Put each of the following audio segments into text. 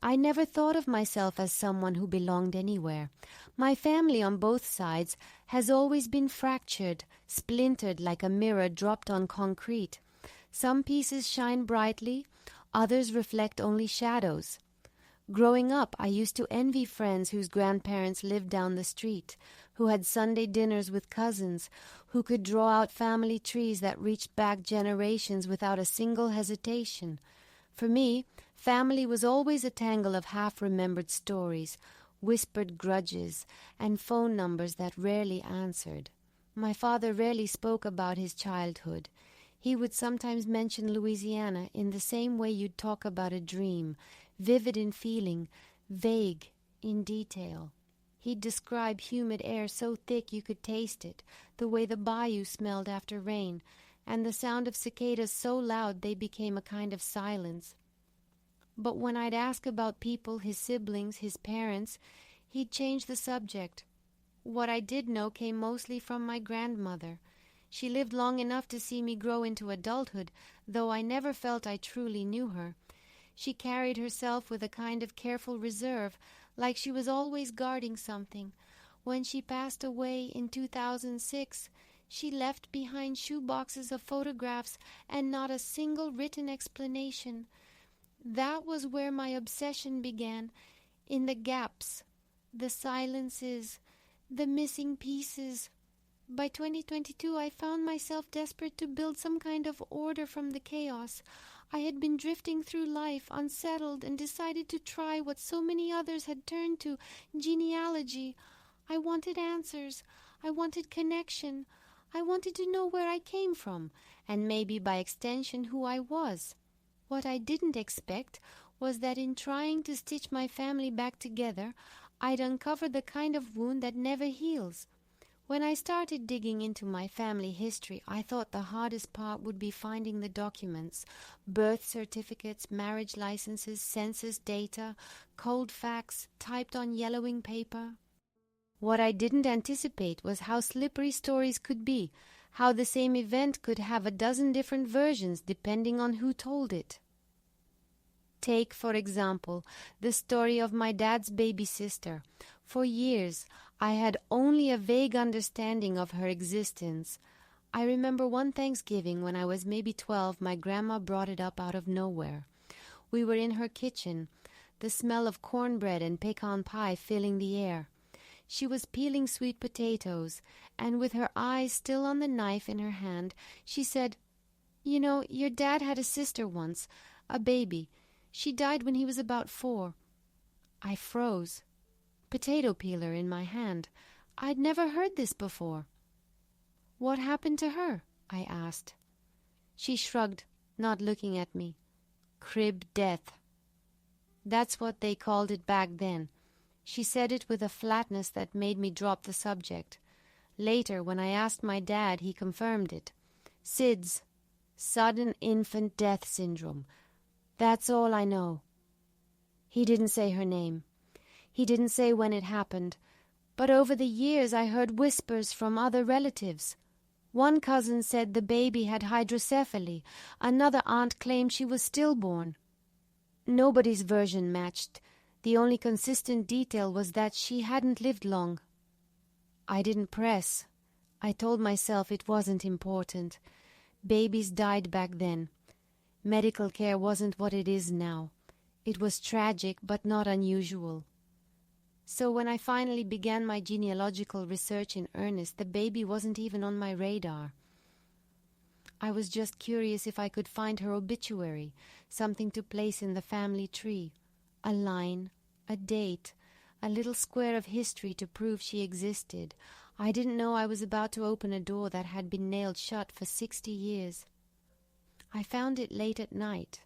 I never thought of myself as someone who belonged anywhere. My family on both sides has always been fractured, splintered like a mirror dropped on concrete. Some pieces shine brightly, others reflect only shadows. Growing up, I used to envy friends whose grandparents lived down the street, who had Sunday dinners with cousins, who could draw out family trees that reached back generations without a single hesitation. For me, family was always a tangle of half-remembered stories, whispered grudges, and phone numbers that rarely answered. My father rarely spoke about his childhood. He would sometimes mention Louisiana in the same way you'd talk about a dream, vivid in feeling, vague in detail. He'd describe humid air so thick you could taste it, the way the bayou smelled after rain, and the sound of cicadas so loud they became a kind of silence. But when I'd ask about people, his siblings, his parents, he'd change the subject. What I did know came mostly from my grandmother. She lived long enough to see me grow into adulthood, though I never felt I truly knew her. She carried herself with a kind of careful reserve, like she was always guarding something. When she passed away in 2006, she left behind shoeboxes of photographs and not a single written explanation. That was where my obsession began, in the gaps, the silences, the missing pieces. By 2022, I found myself desperate to build some kind of order from the chaos. I had been drifting through life, unsettled, and decided to try what so many others had turned to, genealogy. I wanted answers. I wanted connection. I wanted to know where I came from, and maybe by extension who I was. What I didn't expect was that in trying to stitch my family back together, I'd uncover the kind of wound that never heals. When I started digging into my family history, I thought the hardest part would be finding the documents, birth certificates, marriage licenses, census data, cold facts typed on yellowing paper. What I didn't anticipate was how slippery stories could be, how the same event could have a dozen different versions depending on who told it. Take, for example, the story of my dad's baby sister. For years, I had only a vague understanding of her existence. I remember one Thanksgiving when I was maybe 12, my grandma brought it up out of nowhere. We were in her kitchen, the smell of cornbread and pecan pie filling the air. She was peeling sweet potatoes, and with her eyes still on the knife in her hand, she said, "You know, your dad had a sister once, a baby. She died when he was about 4. I froze. Potato peeler in my hand. I'd never heard this before. "What happened to her?" I asked. She shrugged, not looking at me. "Crib death." That's what they called it back then. She said it with a flatness that made me drop the subject. Later, when I asked my dad, he confirmed it. SIDS, sudden infant death syndrome. That's all I know. He didn't say her name. He didn't say when it happened. But over the years I heard whispers from other relatives. One cousin said the baby had hydrocephaly. Another aunt claimed she was stillborn. Nobody's version matched. The only consistent detail was that she hadn't lived long. I didn't press. I told myself it wasn't important. Babies died back then. Medical care wasn't what it is now. It was tragic, but not unusual. So when I finally began my genealogical research in earnest, the baby wasn't even on my radar. I was just curious if I could find her obituary, something to place in the family tree. A line, a date, a little square of history to prove she existed. I didn't know I was about to open a door that had been nailed shut for 60 years. I found it late at night.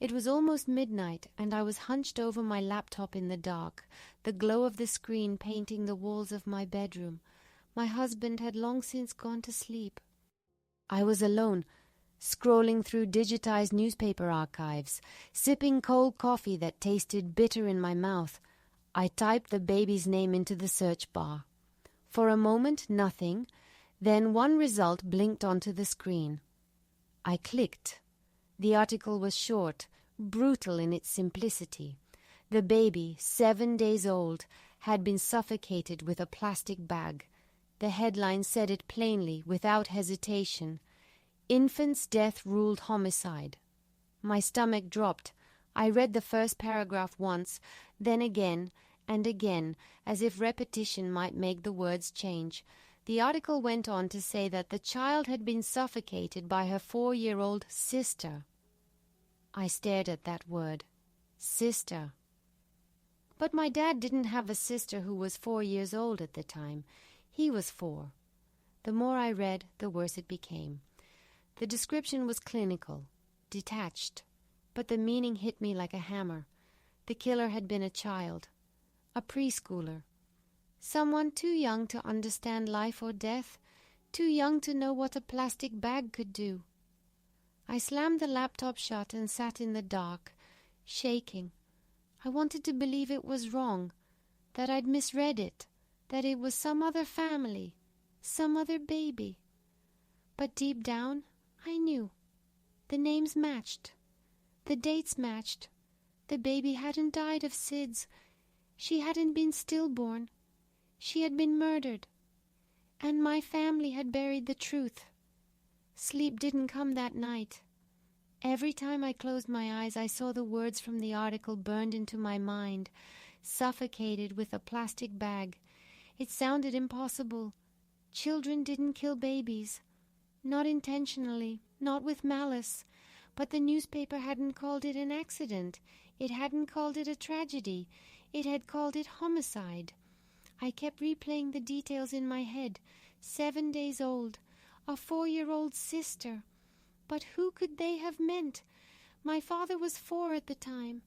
It was almost midnight, and I was hunched over my laptop in the dark, the glow of the screen painting the walls of my bedroom. My husband had long since gone to sleep. I was alone, scrolling through digitized newspaper archives, sipping cold coffee that tasted bitter in my mouth. I typed the baby's name into the search bar. For a moment, nothing. Then one result blinked onto the screen. I clicked. The article was short, brutal in its simplicity. The baby, 7 days old, had been suffocated with a plastic bag. The headline said it plainly, without hesitation. Infant's death ruled homicide. My stomach dropped. I read the first paragraph once, then again and again, as if repetition might make the words change. The article went on to say that the child had been suffocated by her 4-year-old sister. I stared at that word. Sister. But my dad didn't have a sister who was 4 years old at the time. He was 4. The more I read, the worse it became. The description was clinical, detached, but the meaning hit me like a hammer. The killer had been a child, a preschooler, someone too young to understand life or death, too young to know what a plastic bag could do. I slammed the laptop shut and sat in the dark, shaking. I wanted to believe it was wrong, that I'd misread it, that it was some other family, some other baby. But deep down, I knew. The names matched. The dates matched. The baby hadn't died of SIDS. She hadn't been stillborn. She had been murdered. And my family had buried the truth. Sleep didn't come that night. Every time I closed my eyes, I saw the words from the article burned into my mind, suffocated with a plastic bag. It sounded impossible. Children didn't kill babies. Not intentionally, not with malice. But the newspaper hadn't called it an accident. It hadn't called it a tragedy. It had called it homicide. I kept replaying the details in my head. 7 days old. A 4-year-old sister. But who could they have meant? My father was 4 at the time.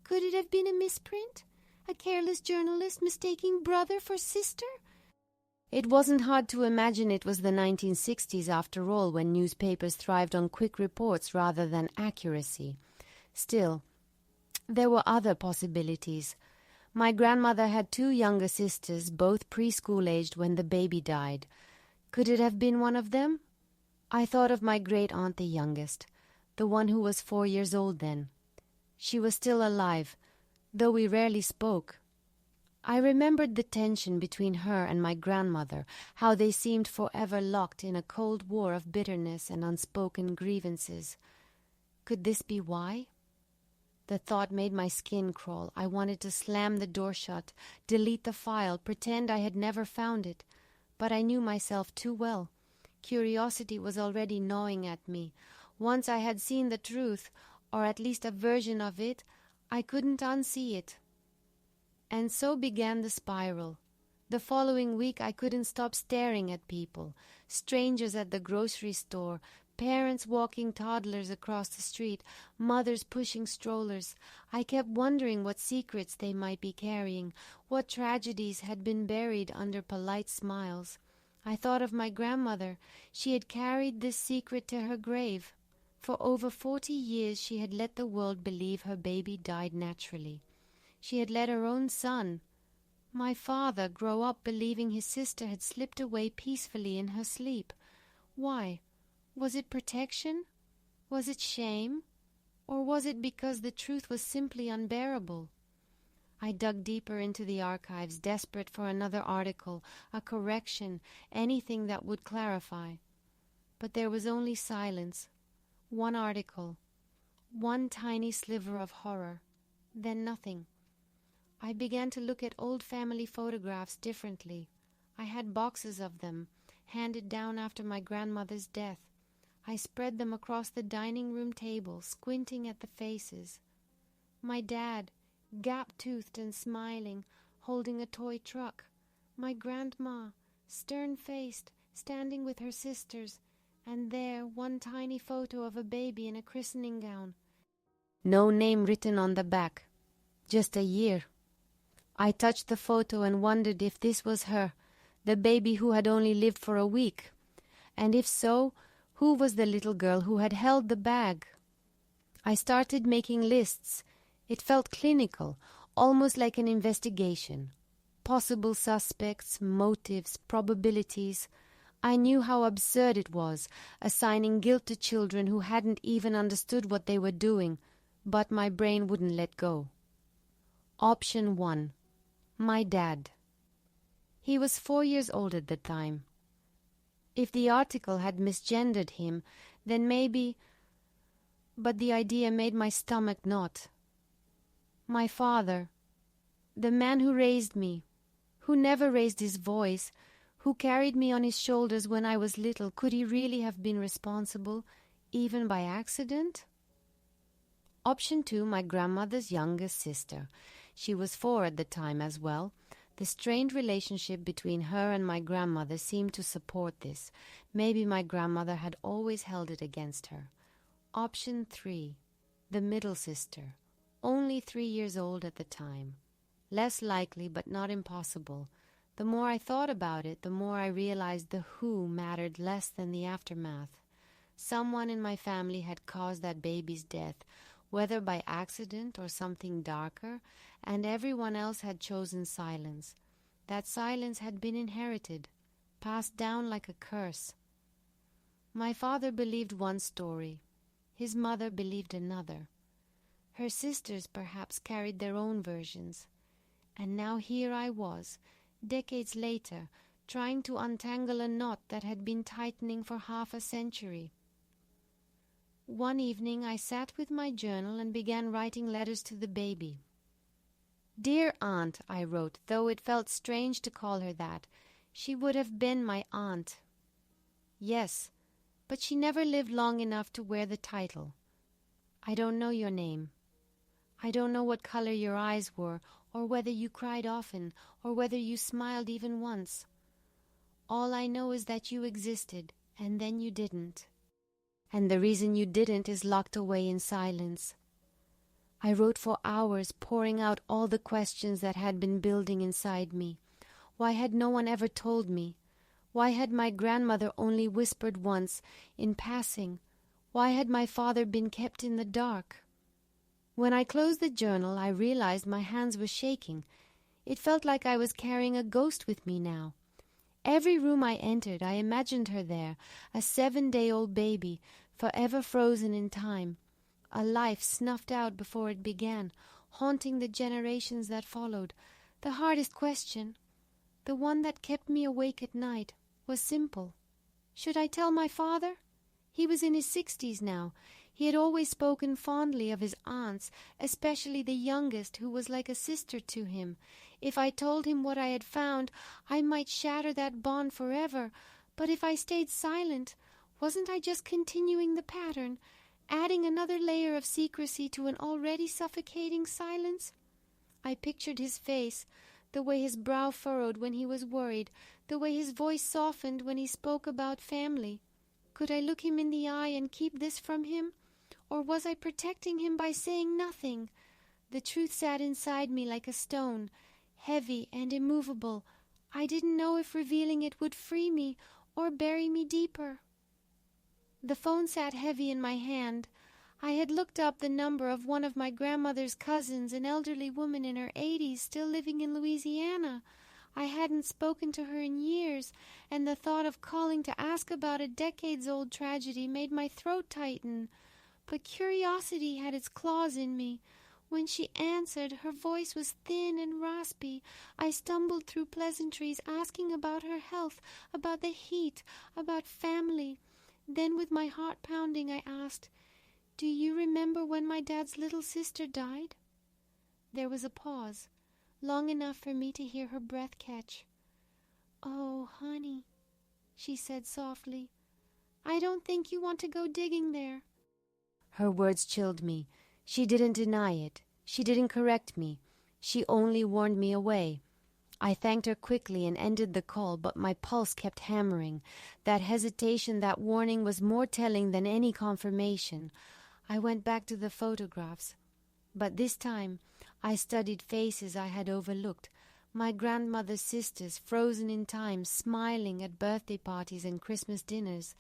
Could it have been a misprint? A careless journalist mistaking brother for sister? It wasn't hard to imagine it was the 1960s after all, when newspapers thrived on quick reports rather than accuracy. Still, there were other possibilities. My grandmother had 2 younger sisters, both preschool-aged when the baby died. Could it have been one of them? I thought of my great-aunt, the youngest, the one who was 4 years old then. She was still alive, though we rarely spoke. I remembered the tension between her and my grandmother, how they seemed forever locked in a cold war of bitterness and unspoken grievances. Could this be why? The thought made my skin crawl. I wanted to slam the door shut, delete the file, pretend I had never found it. But I knew myself too well. Curiosity was already gnawing at me. Once I had seen the truth, or at least a version of it, I couldn't unsee it. And so began the spiral. The following week I couldn't stop staring at people, strangers at the grocery store, parents walking toddlers across the street, mothers pushing strollers. I kept wondering what secrets they might be carrying, what tragedies had been buried under polite smiles. I thought of my grandmother. She had carried this secret to her grave. For over 40 years she had let the world believe her baby died naturally. She had let her own son, my father, grow up believing his sister had slipped away peacefully in her sleep. Why? Was it protection? Was it shame? Or was it because the truth was simply unbearable? I dug deeper into the archives, desperate for another article, a correction, anything that would clarify. But there was only silence. One article. One tiny sliver of horror. Then nothing. I began to look at old family photographs differently. I had boxes of them, handed down after my grandmother's death. I spread them across the dining room table, squinting at the faces. My dad, gap-toothed and smiling, holding a toy truck. My grandma, stern-faced, standing with her sisters, and there one tiny photo of a baby in a christening gown. No name written on the back, just a year. I touched the photo and wondered if this was her, the baby who had only lived for a week. And if so, who was the little girl who had held the bag? I started making lists. It felt clinical, almost like an investigation. Possible suspects, motives, probabilities. I knew how absurd it was, assigning guilt to children who hadn't even understood what they were doing, but my brain wouldn't let go. Option 1. My dad. He was 4 years old at the time. If the article had misgendered him, then maybe... But the idea made my stomach knot. My father, the man who raised me, who never raised his voice, who carried me on his shoulders when I was little, could he really have been responsible, even by accident? Option 2, my grandmother's youngest sister. She was 4 at the time as well. The strained relationship between her and my grandmother seemed to support this. Maybe my grandmother had always held it against her. Option 3, the middle sister, only 3 years old at the time. Less likely, but not impossible. The more I thought about it, the more I realized the who mattered less than the aftermath. Someone in my family had caused that baby's death, whether by accident or something darker, and everyone else had chosen silence. That silence had been inherited, passed down like a curse. My father believed one story. His mother believed another. Her sisters perhaps carried their own versions. And now here I was, decades later, trying to untangle a knot that had been tightening for half a century. One evening I sat with my journal and began writing letters to the baby. "Dear Aunt," I wrote, though it felt strange to call her that. She would have been my aunt. Yes, but she never lived long enough to wear the title. I don't know your name. I don't know what color your eyes were, or whether you cried often, or whether you smiled even once. All I know is that you existed, and then you didn't. And the reason you didn't is locked away in silence. I wrote for hours, pouring out all the questions that had been building inside me. Why had no one ever told me? Why had my grandmother only whispered once, in passing? Why had my father been kept in the dark? When I closed the journal, I realized my hands were shaking. It felt like I was carrying a ghost with me now. Every room I entered, I imagined her there, a 7-day-old baby, forever frozen in time, a life snuffed out before it began, haunting the generations that followed. The hardest question, the one that kept me awake at night, was simple. Should I tell my father? He was in his 60s now. He had always spoken fondly of his aunts, especially the youngest, who was like a sister to him. If I told him what I had found, I might shatter that bond forever. But if I stayed silent, wasn't I just continuing the pattern, adding another layer of secrecy to an already suffocating silence? I pictured his face, the way his brow furrowed when he was worried, the way his voice softened when he spoke about family. Could I look him in the eye and keep this from him? Or was I protecting him by saying nothing? The truth sat inside me like a stone, heavy and immovable. I didn't know if revealing it would free me or bury me deeper. The phone sat heavy in my hand. I had looked up the number of one of my grandmother's cousins, an elderly woman in her 80s, still living in Louisiana. I hadn't spoken to her in years, and the thought of calling to ask about a decades-old tragedy made my throat tighten. But curiosity had its claws in me. When she answered, her voice was thin and raspy. I stumbled through pleasantries, asking about her health, about the heat, about family. Then, with my heart pounding, I asked, "Do you remember when my dad's little sister died?" There was a pause, long enough for me to hear her breath catch. "Oh, honey," she said softly, "I don't think you want to go digging there." Her words chilled me. She didn't deny it. She didn't correct me. She only warned me away. I thanked her quickly and ended the call, but my pulse kept hammering. That hesitation, that warning was more telling than any confirmation. I went back to the photographs. But this time I studied faces I had overlooked. My grandmother's sisters, frozen in time, smiling at birthday parties and Christmas dinners.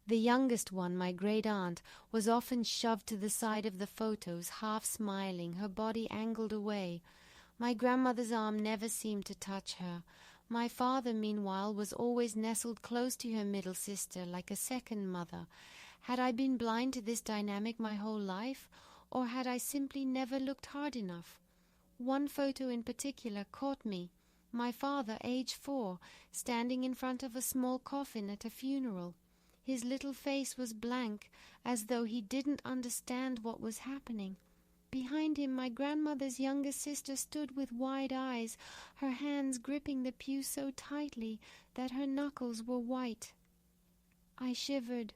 The youngest one, my great-aunt, was often shoved to the side of the photos, half smiling, her body angled away. My grandmother's arm never seemed to touch her. My father, meanwhile, was always nestled close to her middle sister, like a second mother. Had I been blind to this dynamic my whole life, or had I simply never looked hard enough? One photo in particular caught me. My father, age 4, standing in front of a small coffin at a funeral. His little face was blank, as though he didn't understand what was happening. Behind him, my grandmother's youngest sister stood with wide eyes, her hands gripping the pew so tightly that her knuckles were white. I shivered.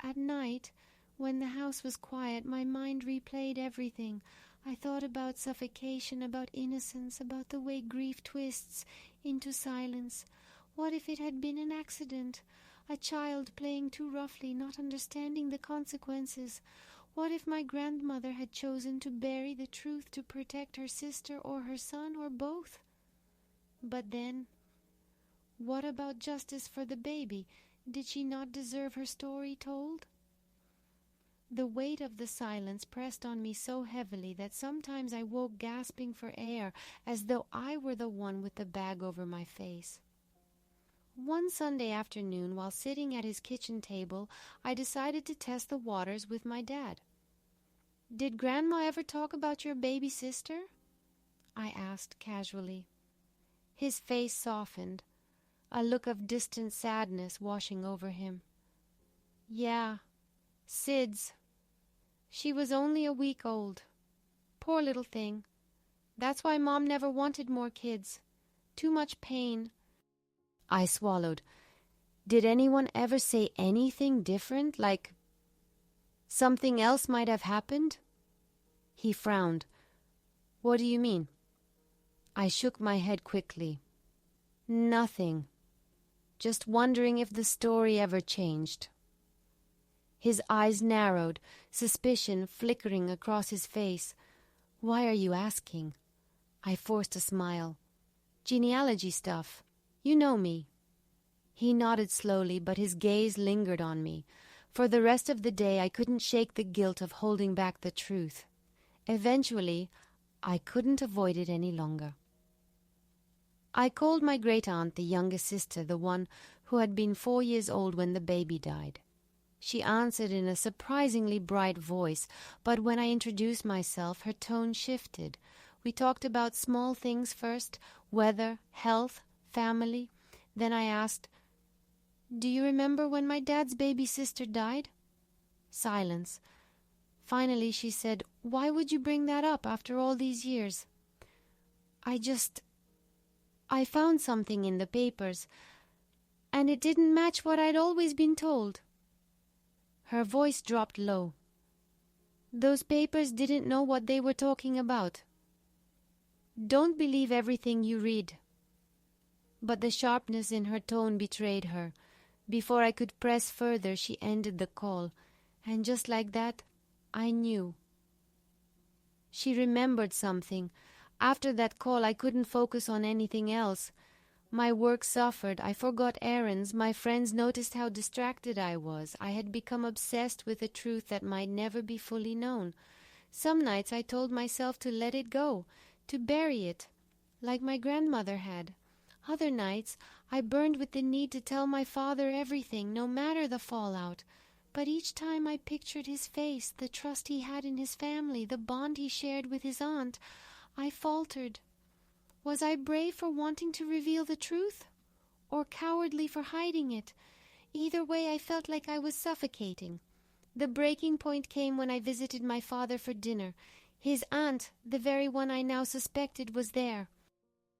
At night, when the house was quiet, my mind replayed everything. I thought about suffocation, about innocence, about the way grief twists into silence. What if it had been an accident? A child playing too roughly, not understanding the consequences. What if my grandmother had chosen to bury the truth to protect her sister or her son or both? But then, what about justice for the baby? Did she not deserve her story told? The weight of the silence pressed on me so heavily that sometimes I woke gasping for air, as though I were the one with the bag over my face. One Sunday afternoon, while sitting at his kitchen table, I decided to test the waters with my dad. "Did Grandma ever talk about your baby sister?" I asked casually. His face softened, a look of distant sadness washing over him. "Yeah, Sid's. She was only a week old. Poor little thing. That's why Mom never wanted more kids. Too much pain." I swallowed. Did anyone ever say anything different, like something else might have happened? He frowned. "What do you mean?" I shook my head quickly. "Nothing. Just wondering if the story ever changed." His eyes narrowed, suspicion flickering across his face. "Why are you asking?" I forced a smile. "Genealogy stuff. You know me." He nodded slowly, but his gaze lingered on me. For the rest of the day I couldn't shake the guilt of holding back the truth. Eventually, I couldn't avoid it any longer. I called my great-aunt, the youngest sister, the one who had been 4 years old when the baby died. She answered in a surprisingly bright voice, but when I introduced myself, her tone shifted. We talked about small things first, weather, health, family. Then I asked, "Do you remember when my dad's baby sister died?" Silence. Finally she said, "Why would you bring that up after all these years?" I found something in the papers, and it didn't match what I'd always been told." Her voice dropped low. "Those papers didn't know what they were talking about. Don't believe everything you read." But the sharpness in her tone betrayed her. Before I could press further, she ended the call, and just like that, I knew. She remembered something. After that call, I couldn't focus on anything else. My work suffered. I forgot errands. My friends noticed how distracted I was. I had become obsessed with a truth that might never be fully known. Some nights I told myself to let it go, to bury it, like my grandmother had. Other nights I burned with the need to tell my father everything, no matter the fallout. But each time I pictured his face, the trust he had in his family, the bond he shared with his aunt, I faltered. Was I brave for wanting to reveal the truth, or cowardly for hiding it? Either way, I felt like I was suffocating. The breaking point came when I visited my father for dinner. His aunt, the very one I now suspected, was there.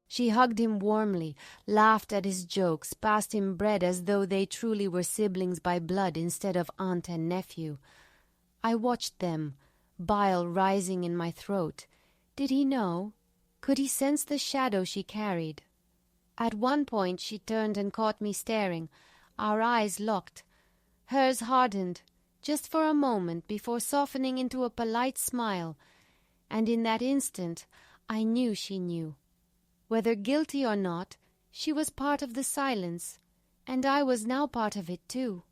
She hugged him warmly, laughed at his jokes, passed him bread as though they truly were siblings by blood instead of aunt and nephew. I watched them, bile rising in my throat. Did he know? Could he sense the shadow she carried? At one point she turned and caught me staring. Our eyes locked. Hers hardened, just for a moment, before softening into a polite smile. And in that instant I knew she knew. Whether guilty or not, she was part of the silence, and I was now part of it too.